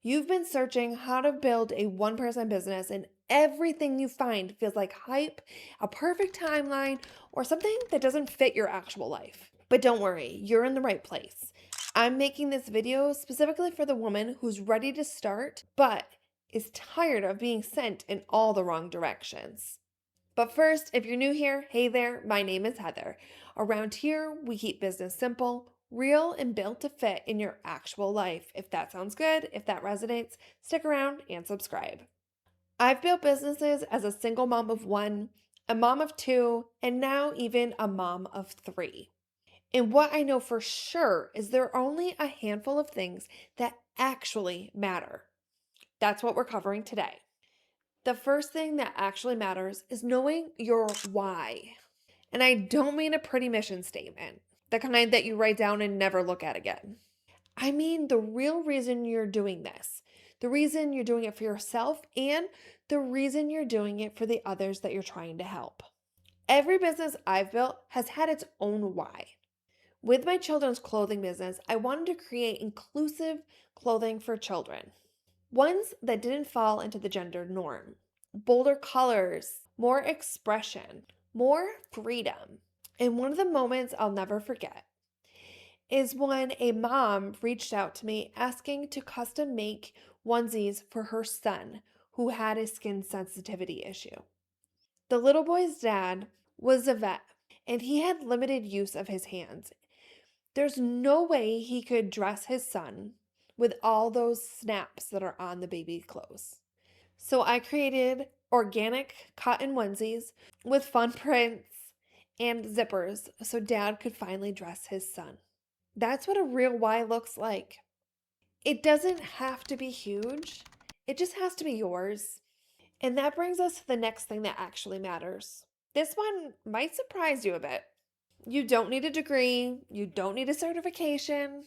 You've been searching how to build a one-person business, and everything you find feels like hype, a perfect timeline, or something that doesn't fit your actual life. But don't worry, you're in the right place. I'm making this video specifically for the woman who's ready to start, but is tired of being sent in all the wrong directions. But first, if you're new here, hey there, my name is Heather. Around here, we keep business simple, real, and built to fit in your actual life. If that sounds good, if that resonates, stick around and subscribe. I've built businesses as a single mom of one, a mom of two, and now even a mom of three. And what I know for sure is there are only a handful of things that actually matter. That's what we're covering today. The first thing that actually matters is knowing your why. And I don't mean a pretty mission statement, the kind that you write down and never look at again. I mean the real reason you're doing this, the reason you're doing it for yourself, and the reason you're doing it for the others that you're trying to help. Every business I've built has had its own why. With my children's clothing business, I wanted to create inclusive clothing for children. Ones that didn't fall into the gender norm. Bolder colors, more expression, more freedom. And one of the moments I'll never forget is when a mom reached out to me asking to custom make onesies for her son who had a skin sensitivity issue. The little boy's dad was a vet and he had limited use of his hands. There's no way he could dress his son with all those snaps that are on the baby clothes. So I created organic cotton onesies with fun prints and zippers so dad could finally dress his son. That's what a real why looks like. It doesn't have to be huge, it just has to be yours. And that brings us to the next thing that actually matters. This one might surprise you a bit. You don't need a degree, you don't need a certification,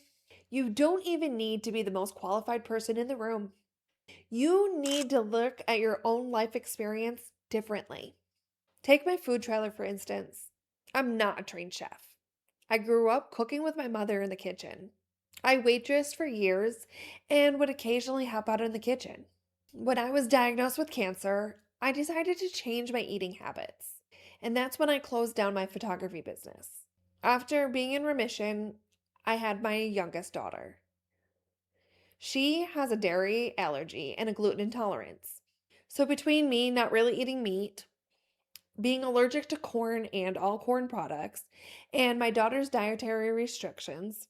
you don't even need to be the most qualified person in the room. You need to look at your own life experience differently. Take my food trailer, for instance. I'm not a trained chef. I grew up cooking with my mother in the kitchen. I waitressed for years and would occasionally help out in the kitchen. When I was diagnosed with cancer, I decided to change my eating habits. And that's when I closed down my photography business. After being in remission, I had my youngest daughter. She has a dairy allergy and a gluten intolerance. So between me not really eating meat, being allergic to corn and all corn products, and my daughter's dietary restrictions,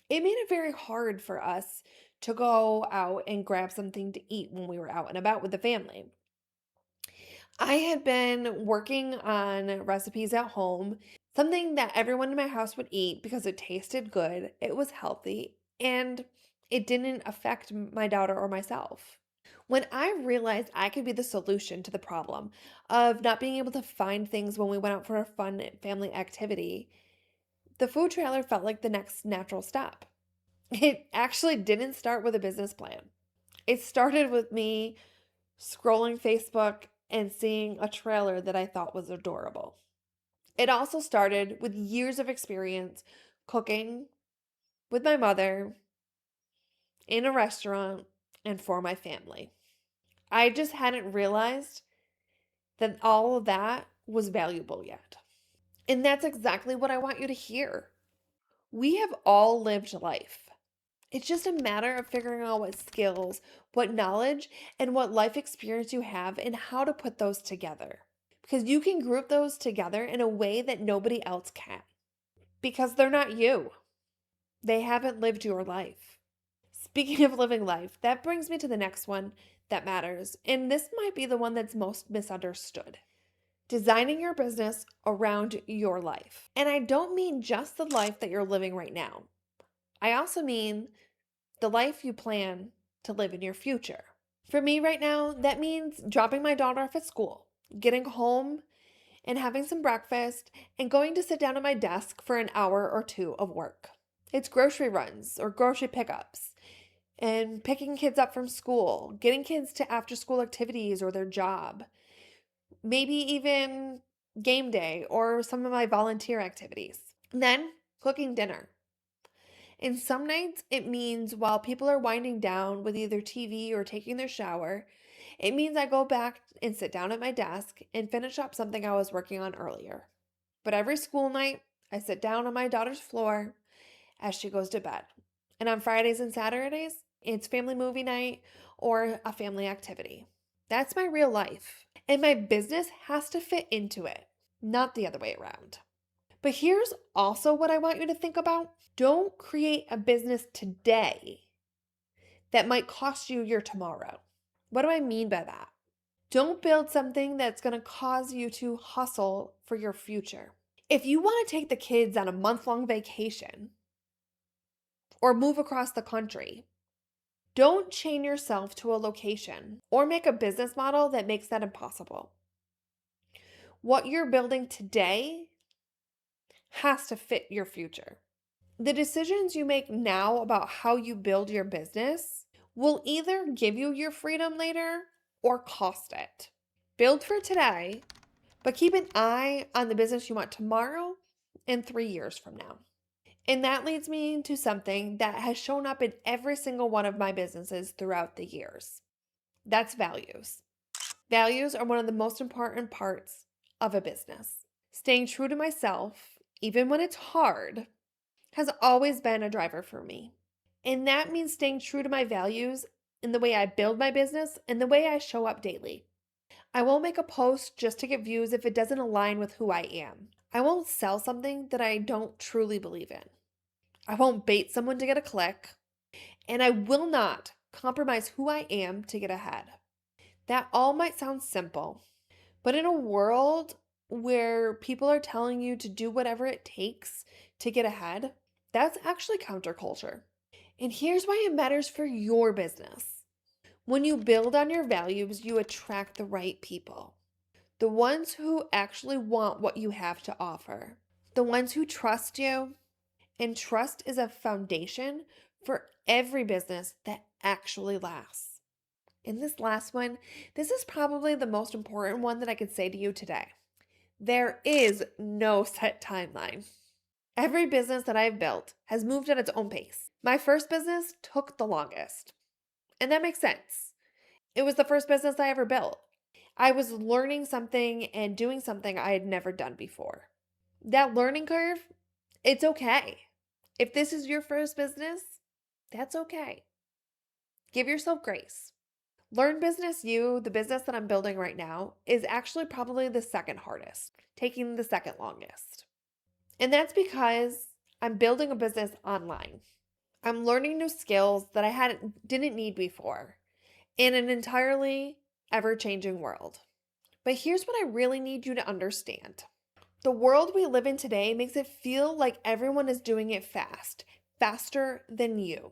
it made it very hard for us to go out and grab something to eat when we were out and about with the family. I had been working on recipes at home, something that everyone in my house would eat because it tasted good, it was healthy, and it didn't affect my daughter or myself. When I realized I could be the solution to the problem of not being able to find things when we went out for a fun family activity, the food trailer felt like the next natural step. It actually didn't start with a business plan. It started with me scrolling Facebook and seeing a trailer that I thought was adorable. It also started with years of experience cooking with my mother in a restaurant and for my family. I just hadn't realized that all of that was valuable yet. And that's exactly what I want you to hear. We have all lived life. It's just a matter of figuring out what skills, what knowledge, and what life experience you have and how to put those together. Because you can group those together in a way that nobody else can. Because they're not you. They haven't lived your life. Speaking of living life, that brings me to the next one that matters. And this might be the one that's most misunderstood. Designing your business around your life. And I don't mean just the life that you're living right now. I also mean the life you plan to live in your future. For me right now, that means dropping my daughter off at school, getting home and having some breakfast, and going to sit down at my desk for an hour or two of work. It's grocery runs or grocery pickups, and picking kids up from school, getting kids to after school activities or their job, maybe even game day or some of my volunteer activities. And then cooking dinner. And some nights it means while people are winding down with either TV or taking their shower, it means I go back and sit down at my desk and finish up something I was working on earlier. But every school night, I sit down on my daughter's floor as she goes to bed. And on Fridays and Saturdays, it's family movie night or a family activity. That's my real life. And my business has to fit into it, not the other way around. But here's also what I want you to think about. Don't create a business today that might cost you your tomorrow. What do I mean by that? Don't build something that's going to cause you to hustle for your future. If you want to take the kids on a month-long vacation or move across the country, don't chain yourself to a location or make a business model that makes that impossible. What you're building today has to fit your future. The decisions you make now about how you build your business will either give you your freedom later or cost it. Build for today, but keep an eye on the business you want tomorrow and 3 years from now. And that leads me to something that has shown up in every single one of my businesses throughout the years. That's values. Values are one of the most important parts of a business. Staying true to myself, even when it's hard, has always been a driver for me. And that means staying true to my values in the way I build my business and the way I show up daily. I won't make a post just to get views if it doesn't align with who I am. I won't sell something that I don't truly believe in. I won't bait someone to get a click. And I will not compromise who I am to get ahead. That all might sound simple, but in a world where people are telling you to do whatever it takes to get ahead, that's actually counterculture. And here's why it matters for your business. When you build on your values, you attract the right people. The ones who actually want what you have to offer. The ones who trust you. And trust is a foundation for every business that actually lasts. And this last one, this is probably the most important one that I could say to you today. There is no set timeline. Every business that I've built has moved at its own pace. My first business took the longest, and that makes sense. It was the first business I ever built. I was learning something and doing something I had never done before. That learning curve, it's okay. If this is your first business, that's okay. Give yourself grace. Learn Business You, the business that I'm building right now, is actually probably the second hardest, taking the second longest. And that's because I'm building a business online. I'm learning new skills that I didn't need before in an entirely ever-changing world. But here's what I really need you to understand. The world we live in today makes it feel like everyone is doing it fast, faster than you.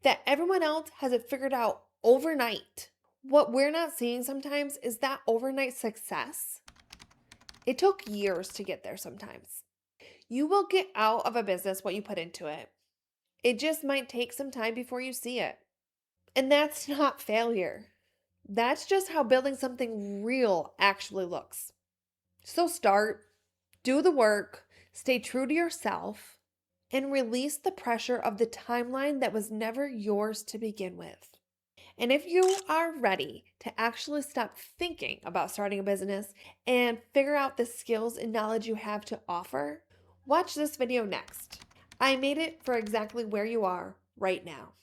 That everyone else has it figured out overnight. What we're not seeing sometimes is that overnight success. It took years to get there sometimes. You will get out of a business what you put into it. It just might take some time before you see it. And that's not failure. That's just how building something real actually looks. So start, do the work, stay true to yourself, and release the pressure of the timeline that was never yours to begin with. And if you are ready to actually stop thinking about starting a business and figure out the skills and knowledge you have to offer, watch this video next. I made it for exactly where you are right now.